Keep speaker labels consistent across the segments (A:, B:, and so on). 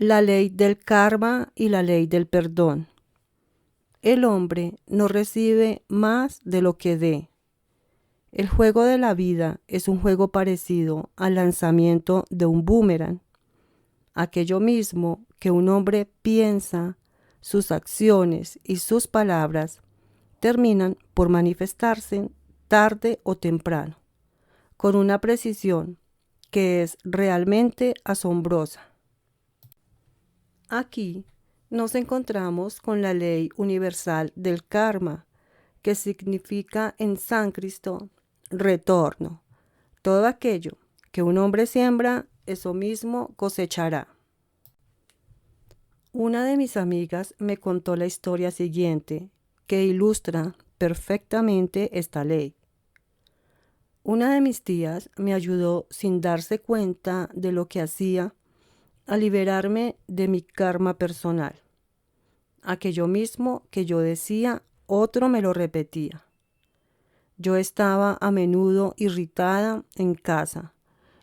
A: La ley del karma y la ley del perdón. El hombre no recibe más de lo que dé. El juego de la vida es un juego parecido al lanzamiento de un boomerang. Aquello mismo que un hombre piensa, sus acciones y sus palabras terminan por manifestarse tarde o temprano, con una precisión que es realmente asombrosa. Aquí nos encontramos con la ley universal del karma, que significa en sánscrito retorno. Todo aquello que un hombre siembra, eso mismo cosechará. Una de mis amigas me contó la historia siguiente, que ilustra perfectamente esta ley. Una de mis tías me ayudó sin darse cuenta de lo que hacía a liberarme de mi karma personal. Aquello mismo que yo decía, otro me lo repetía. Yo estaba a menudo irritada en casa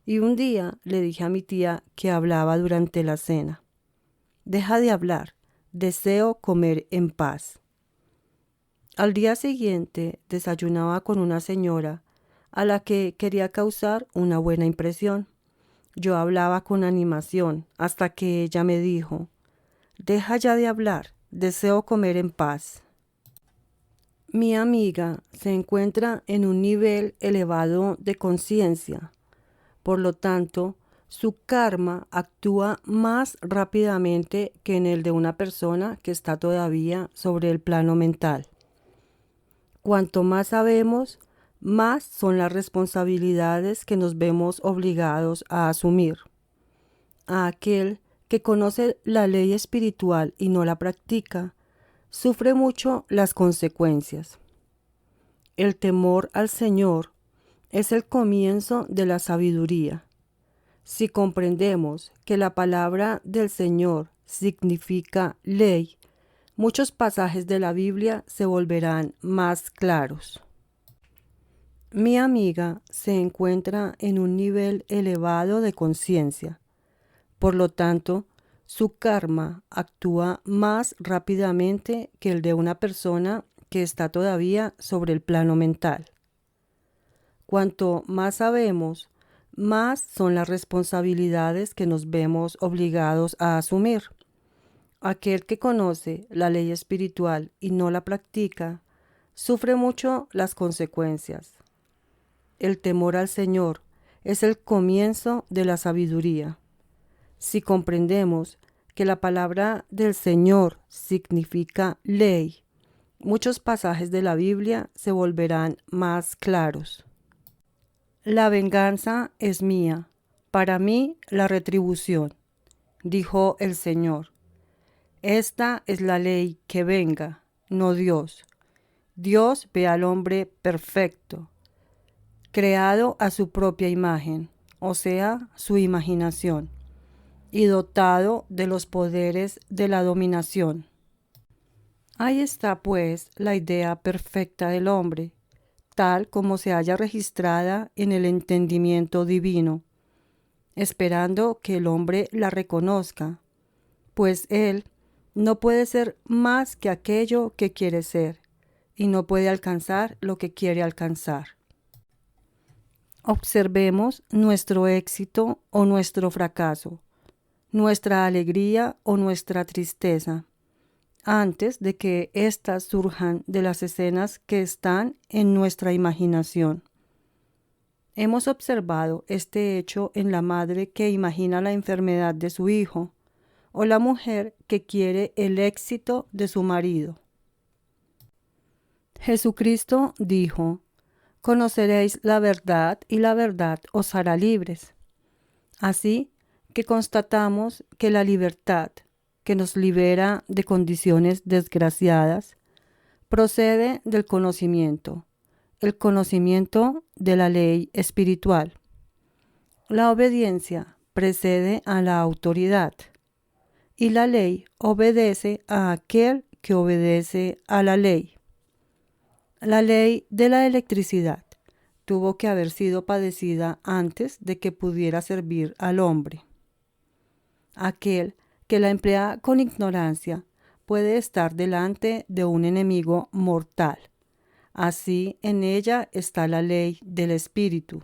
A: y un día le dije a mi tía que hablaba durante la cena. Deja de hablar, deseo comer en paz. Al día siguiente desayunaba con una señora a la que quería causar una buena impresión. Yo hablaba con animación hasta que ella me dijo, deja ya de hablar, deseo comer en paz. Mi amiga se encuentra en un nivel elevado de conciencia. Por lo tanto, su karma actúa más rápidamente que en el de una persona que está todavía sobre el plano mental. Cuanto más sabemos, más son las responsabilidades que nos vemos obligados a asumir. A aquel que conoce la ley espiritual y no la practica, sufre mucho las consecuencias. El temor al Señor es el comienzo de la sabiduría. Si comprendemos que la palabra del Señor significa ley, muchos pasajes de la Biblia se volverán más claros. Mi amiga se encuentra en un nivel elevado de conciencia. Por lo tanto, su karma actúa más rápidamente que el de una persona que está todavía sobre el plano mental. Cuanto más sabemos, más son las responsabilidades que nos vemos obligados a asumir. Aquel que conoce la ley espiritual y no la practica, sufre mucho las consecuencias. El temor al Señor es el comienzo de la sabiduría. Si comprendemos que la palabra del Señor significa ley, muchos pasajes de la Biblia se volverán más claros. La venganza es mía, para mí la retribución, dijo el Señor. Esta es la ley que venga, no Dios. Dios ve al hombre perfecto, creado a su propia imagen, o sea, su imaginación, y dotado de los poderes de la dominación. Ahí está, pues, la idea perfecta del hombre, tal como se halla registrada en el entendimiento divino, esperando que el hombre la reconozca, pues él no puede ser más que aquello que quiere ser, y no puede alcanzar lo que quiere alcanzar. Observemos nuestro éxito o nuestro fracaso, nuestra alegría o nuestra tristeza, antes de que éstas surjan de las escenas que están en nuestra imaginación. Hemos observado este hecho en la madre que imagina la enfermedad de su hijo, o la mujer que quiere el éxito de su marido. Jesucristo dijo, conoceréis la verdad y la verdad os hará libres. Así que constatamos que la libertad, que nos libera de condiciones desgraciadas, procede del conocimiento, el conocimiento de la ley espiritual. La obediencia precede a la autoridad y la ley obedece a aquel que obedece a la ley. La ley de la electricidad tuvo que haber sido padecida antes de que pudiera servir al hombre. Aquel que la emplea con ignorancia, puede estar delante de un enemigo mortal. Así en ella está la ley del espíritu.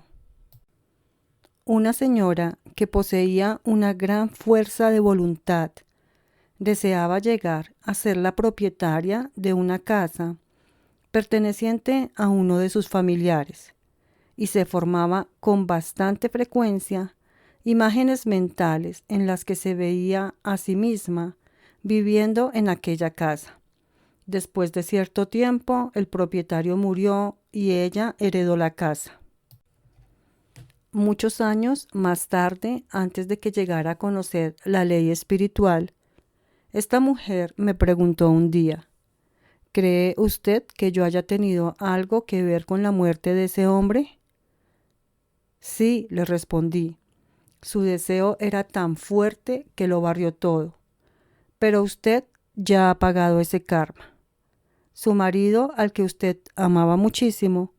A: Una señora que poseía una gran fuerza de voluntad deseaba llegar a ser la propietaria de una casa perteneciente a uno de sus familiares, y se formaba con bastante frecuencia imágenes mentales en las que se veía a sí misma viviendo en aquella casa. Después de cierto tiempo, el propietario murió y ella heredó la casa. Muchos años más tarde, antes de que llegara a conocer la ley espiritual, esta mujer me preguntó un día: ¿cree usted que yo haya tenido algo que ver con la muerte de ese hombre? Sí, le respondí. Su deseo era tan fuerte que lo barrió todo. Pero usted ya ha pagado ese karma. Su marido, al que usted amaba muchísimo,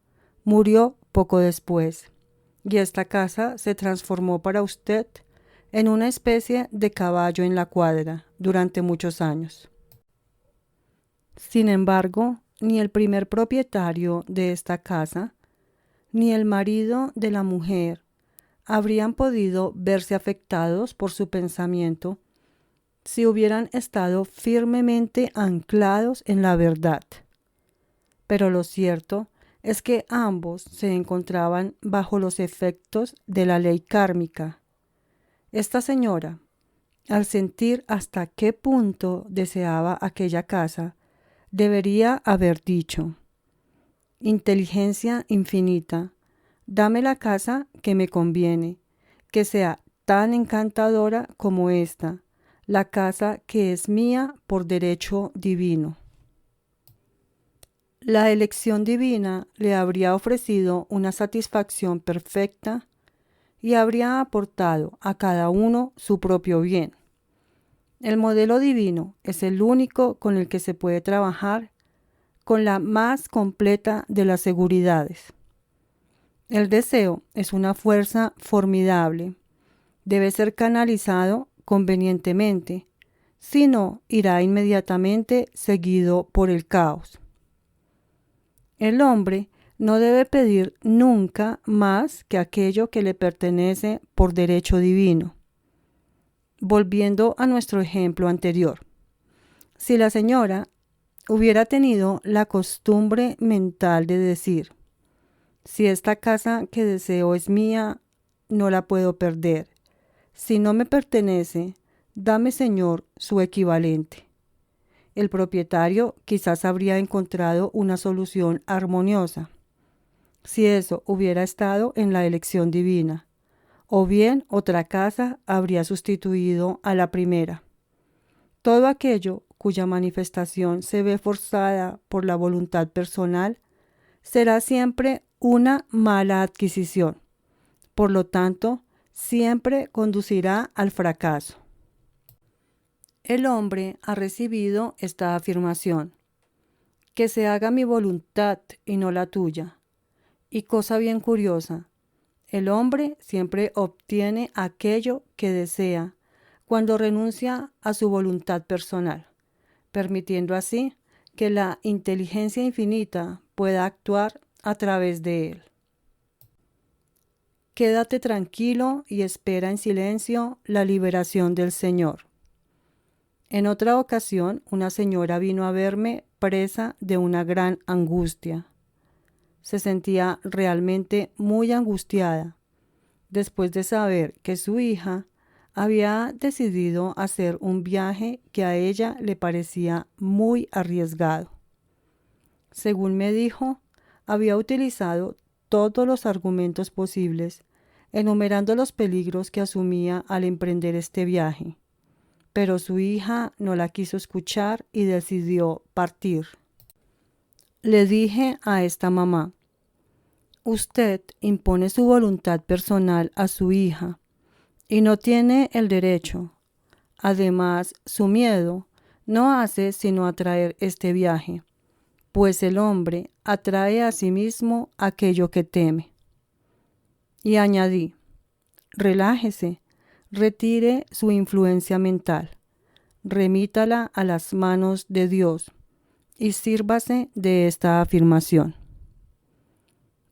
A: murió poco después, y esta casa se transformó para usted en una especie de caballo en la cuadra durante muchos años. Sin embargo, ni el primer propietario de esta casa, ni el marido de la mujer habrían podido verse afectados por su pensamiento si hubieran estado firmemente anclados en la verdad. Pero lo cierto es que ambos se encontraban bajo los efectos de la ley kármica. Esta señora, al sentir hasta qué punto deseaba aquella casa, debería haber dicho: inteligencia infinita, dame la casa que me conviene, que sea tan encantadora como esta, la casa que es mía por derecho divino. La elección divina le habría ofrecido una satisfacción perfecta y habría aportado a cada uno su propio bien. El modelo divino es el único con el que se puede trabajar con la más completa de las seguridades. El deseo es una fuerza formidable. Debe ser canalizado convenientemente, si no, irá inmediatamente seguido por el caos. El hombre no debe pedir nunca más que aquello que le pertenece por derecho divino. Volviendo a nuestro ejemplo anterior, si la señora hubiera tenido la costumbre mental de decir: si esta casa que deseo es mía, no la puedo perder. Si no me pertenece, dame, Señor, su equivalente. El propietario quizás habría encontrado una solución armoniosa, si eso hubiera estado en la elección divina, o bien otra casa habría sustituido a la primera. Todo aquello cuya manifestación se ve forzada por la voluntad personal será siempre una mala adquisición. Por lo tanto, siempre conducirá al fracaso. El hombre ha recibido esta afirmación: que se haga mi voluntad y no la tuya. Y cosa bien curiosa, el hombre siempre obtiene aquello que desea cuando renuncia a su voluntad personal, permitiendo así que la inteligencia infinita pueda actuar a través de él. Quédate tranquilo y espera en silencio la liberación del Señor. En otra ocasión, una señora vino a verme presa de una gran angustia. Se sentía realmente muy angustiada, después de saber que su hija había decidido hacer un viaje que a ella le parecía muy arriesgado. Según me dijo, había utilizado todos los argumentos posibles, enumerando los peligros que asumía al emprender este viaje. Pero su hija no la quiso escuchar y decidió partir. Le dije a esta mamá: usted impone su voluntad personal a su hija y no tiene el derecho. Además, su miedo no hace sino atraer este viaje, pues el hombre atrae a sí mismo aquello que teme. Y añadí: relájese, retire su influencia mental. remítala a las manos de Dios y sírvase de esta afirmación: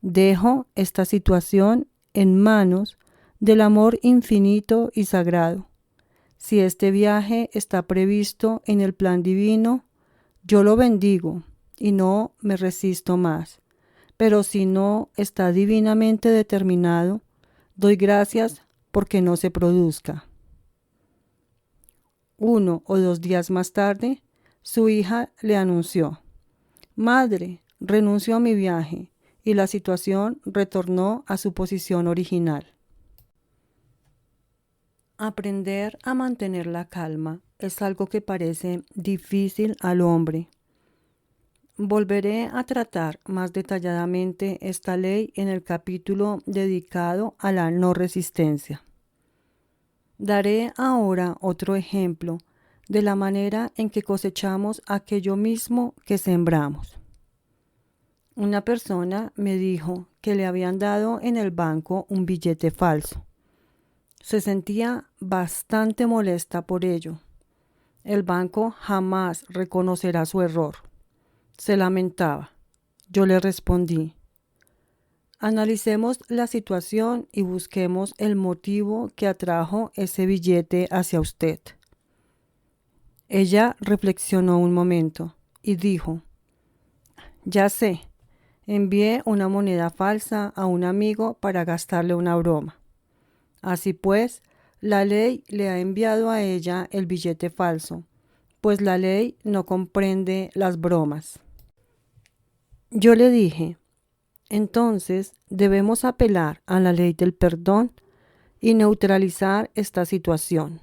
A: dejo esta situación en manos del amor infinito y sagrado. Si este viaje está previsto en el plan divino, yo lo bendigo y no me resisto más. Pero si no está divinamente determinado, doy gracias porque no se produzca. 1 o 2 días más tarde, su hija le anunció: Madre, renuncio a mi viaje, y la situación retornó a su posición original. Aprender a mantener la calma es algo que parece difícil al hombre. Volveré a tratar más detalladamente esta ley en el capítulo dedicado a la no resistencia. Daré ahora otro ejemplo de la manera en que cosechamos aquello mismo que sembramos. Una persona me dijo que le habían dado en el banco un billete falso. Se sentía bastante molesta por ello. El banco jamás reconocerá su error. Se lamentaba. Yo le respondí: analicemos la situación y busquemos el motivo que atrajo ese billete hacia usted. Ella reflexionó un momento y dijo: ya sé, envié una moneda falsa a un amigo para gastarle una broma. Así pues, la ley le ha enviado a ella el billete falso, pues la ley no comprende las bromas. Yo le dije: entonces debemos apelar a la ley del perdón y neutralizar esta situación.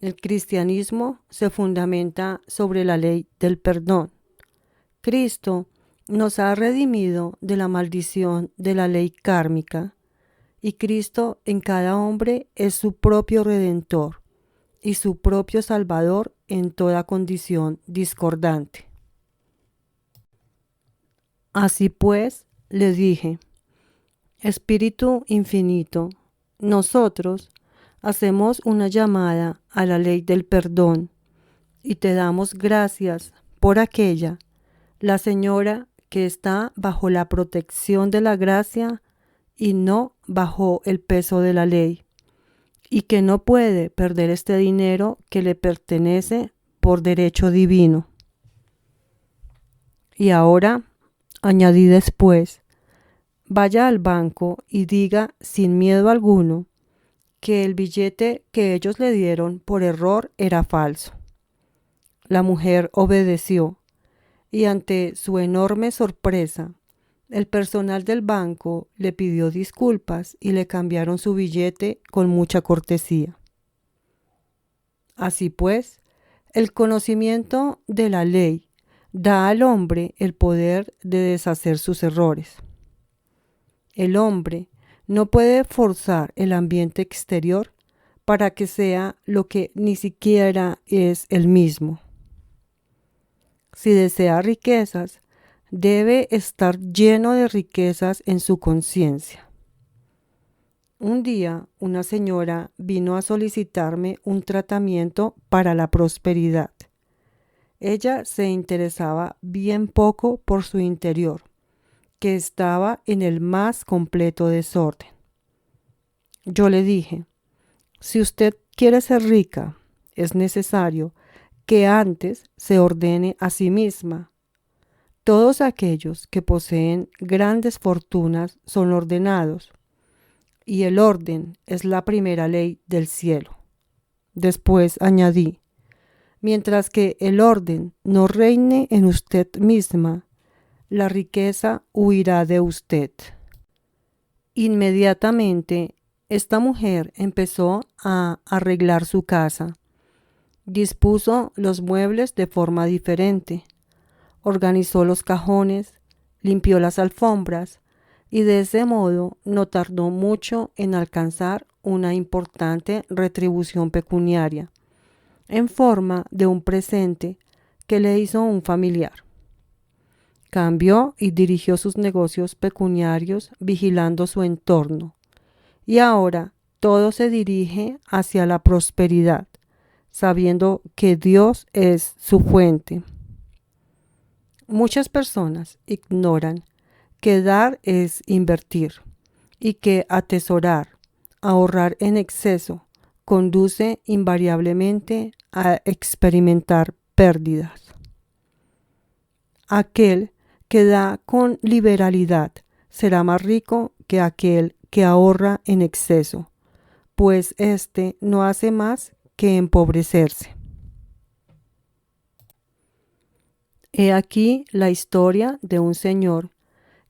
A: El cristianismo se fundamenta sobre la ley del perdón. Cristo nos ha redimido de la maldición de la ley kármica, y Cristo en cada hombre es su propio Redentor y su propio Salvador en toda condición discordante. Así pues, le dije: Espíritu infinito, nosotros hacemos una llamada a la ley del perdón y te damos gracias por aquella, la señora que está bajo la protección de la gracia y no bajo el peso de la ley, y que no puede perder este dinero que le pertenece por derecho divino. Y ahora, añadí después, vaya al banco y diga sin miedo alguno que el billete que ellos le dieron por error era falso. La mujer obedeció, y ante su enorme sorpresa, el personal del banco le pidió disculpas y le cambiaron su billete con mucha cortesía. Así pues, el conocimiento de la ley da al hombre el poder de deshacer sus errores. El hombre no puede forzar el ambiente exterior para que sea lo que ni siquiera es él mismo. Si desea riquezas, debe estar lleno de riquezas en su conciencia. Un día, una señora vino a solicitarme un tratamiento para la prosperidad. Ella se interesaba bien poco por su interior, que estaba en el más completo desorden. Yo le dije: si usted quiere ser rica, es necesario que antes se ordene a sí misma. Todos aquellos que poseen grandes fortunas son ordenados, y el orden es la primera ley del cielo. Después añadí: mientras que el orden no reine en usted misma, la riqueza huirá de usted. Inmediatamente, esta mujer empezó a arreglar su casa. Dispuso los muebles de forma diferente, organizó los cajones, limpió las alfombras, y de ese modo no tardó mucho en alcanzar una importante retribución pecuniaria, en forma de un presente que le hizo un familiar. Cambió y dirigió sus negocios pecuniarios vigilando su entorno, y ahora todo se dirige hacia la prosperidad, sabiendo que Dios es su fuente. Muchas personas ignoran que dar es invertir y que atesorar, ahorrar en exceso, conduce invariablemente a experimentar pérdidas. Aquel que da con liberalidad será más rico que aquel que ahorra en exceso, pues éste no hace más que empobrecerse. He aquí la historia de un señor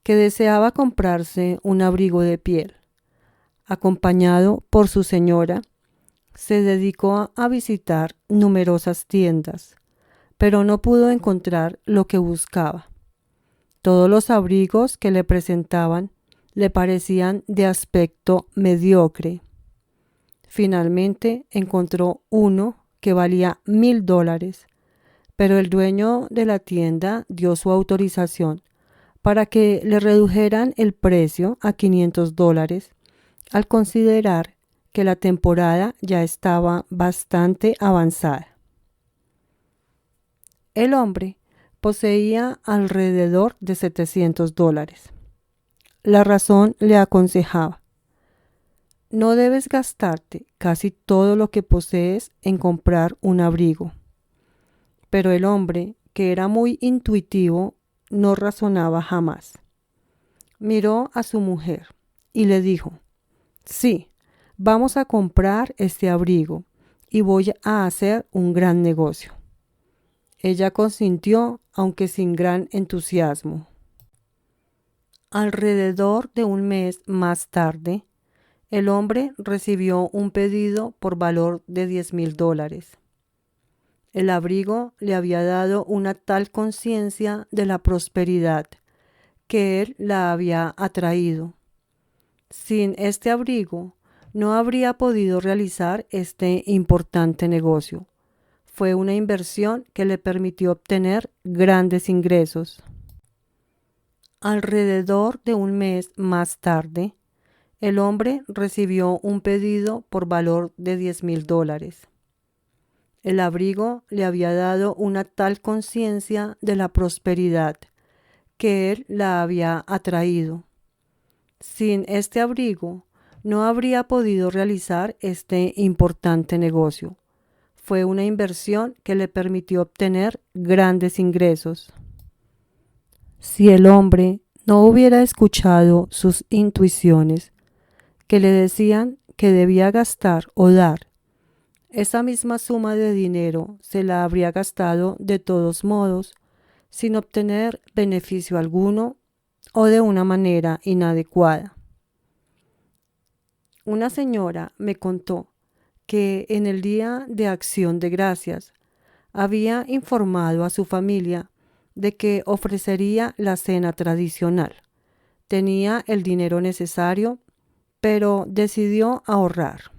A: que deseaba comprarse un abrigo de piel. Acompañado por su señora, se dedicó a visitar numerosas tiendas, pero no pudo encontrar lo que buscaba. Todos los abrigos que le presentaban le parecían de aspecto mediocre. Finalmente encontró uno que valía $1000, pero el dueño de la tienda dio su autorización para que le redujeran el precio a $500 al considerar que la temporada ya estaba bastante avanzada. El hombre poseía alrededor de $700. La razón le aconsejaba: no debes gastarte casi todo lo que posees en comprar un abrigo. Pero el hombre, que era muy intuitivo, no razonaba jamás. Miró a su mujer y le dijo: sí, vamos a comprar este abrigo y voy a hacer un gran negocio. Ella consintió, aunque sin gran entusiasmo. Alrededor de un mes más tarde, el hombre recibió un pedido por valor de $10,000. El abrigo le había dado una tal conciencia de la prosperidad que él la había atraído. Sin este abrigo, no habría podido realizar este importante negocio. Fue una inversión que le permitió obtener grandes ingresos. Alrededor de un mes más tarde, el hombre recibió un pedido por valor de $10,000. El abrigo le había dado una tal conciencia de la prosperidad que él la había atraído. Sin este abrigo, no habría podido realizar este importante negocio. Fue una inversión que le permitió obtener grandes ingresos. Si el hombre no hubiera escuchado sus intuiciones, que le decían que debía gastar o dar, esa misma suma de dinero se la habría gastado de todos modos, sin obtener beneficio alguno o de una manera inadecuada. Una señora me contó que en el Día de Acción de Gracias había informado a su familia de que ofrecería la cena tradicional. Tenía el dinero necesario, pero decidió ahorrar.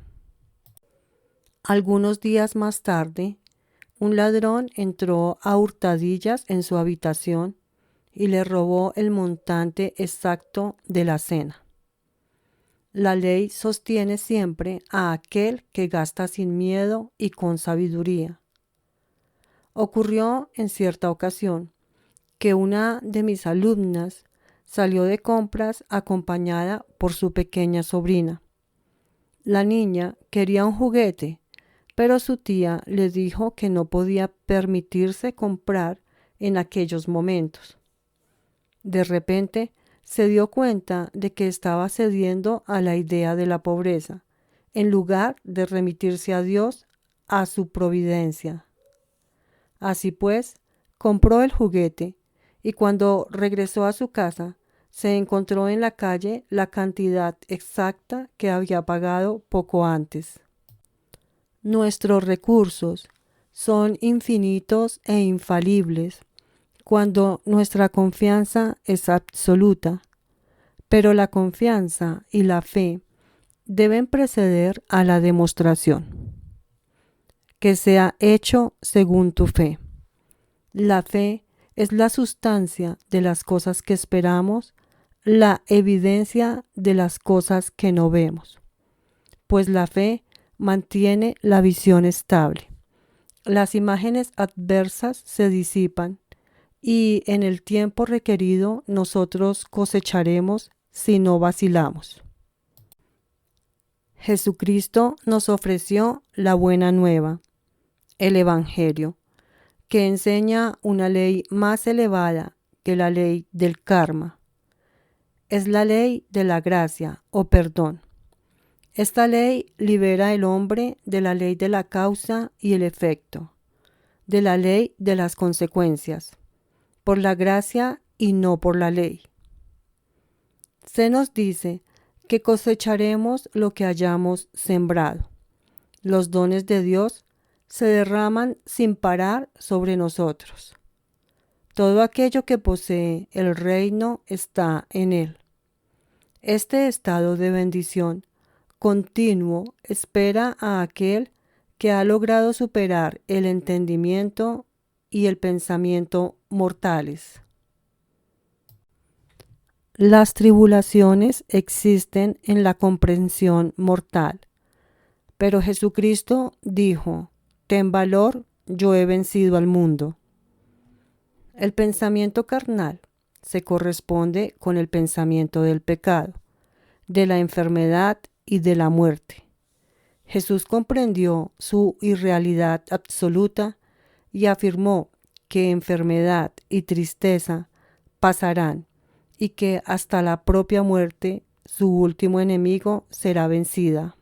A: Algunos días más tarde, un ladrón entró a hurtadillas en su habitación y le robó el montante exacto de la cena. La ley sostiene siempre a aquel que gasta sin miedo y con sabiduría. Ocurrió en cierta ocasión que una de mis alumnas salió de compras acompañada por su pequeña sobrina. La niña quería un juguete, pero su tía le dijo que no podía permitirse comprar en aquellos momentos. De repente se dio cuenta de que estaba cediendo a la idea de la pobreza, en lugar de remitirse a Dios, a su providencia. Así pues, compró el juguete y cuando regresó a su casa, se encontró en la calle la cantidad exacta que había pagado poco antes. Nuestros recursos son infinitos e infalibles cuando nuestra confianza es absoluta, pero la confianza y la fe deben preceder a la demostración. Que sea hecho según tu fe. La fe es la sustancia de las cosas que esperamos, la evidencia de las cosas que no vemos, pues la fe mantiene la visión estable. las imágenes adversas se disipan y en el tiempo requerido nosotros cosecharemos si no vacilamos. Jesucristo nos ofreció la buena nueva, el Evangelio, que enseña una ley más elevada que la ley del karma. Es la ley de la gracia o perdón. Esta ley libera al hombre de la ley de la causa y el efecto, de la ley de las consecuencias, por la gracia y no por la ley. Se nos dice que cosecharemos lo que hayamos sembrado. Los dones de Dios se derraman sin parar sobre nosotros. Todo aquello que posee el reino está en él. Este estado de bendición continuo espera a aquel que ha logrado superar el entendimiento y el pensamiento mortales. Las tribulaciones existen en la comprensión mortal, pero Jesucristo dijo: ten valor, yo he vencido al mundo. El pensamiento carnal se corresponde con el pensamiento del pecado, de la enfermedad y de la muerte. Jesús comprendió su irrealidad absoluta y afirmó que enfermedad y tristeza pasarán y que hasta la propia muerte, su último enemigo, será vencida.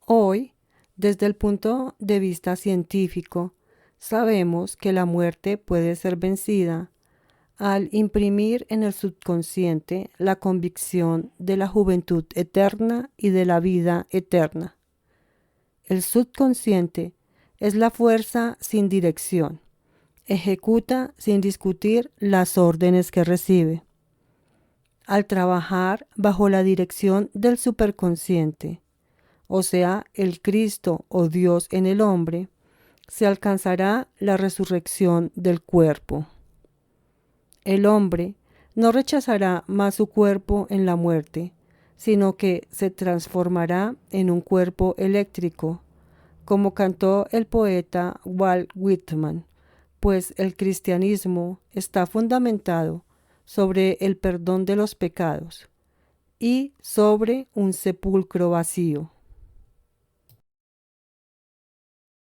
A: Hoy, desde el punto de vista científico, sabemos que la muerte puede ser vencida al imprimir en el subconsciente la convicción de la juventud eterna y de la vida eterna. El subconsciente es la fuerza sin dirección. Ejecuta sin discutir las órdenes que recibe. Al trabajar bajo la dirección del superconsciente, o sea, el Cristo o Dios en el hombre, se alcanzará la resurrección del cuerpo. El hombre no rechazará más su cuerpo en la muerte, sino que se transformará en un cuerpo eléctrico, como cantó el poeta Walt Whitman, pues el cristianismo está fundamentado sobre el perdón de los pecados y sobre un sepulcro vacío.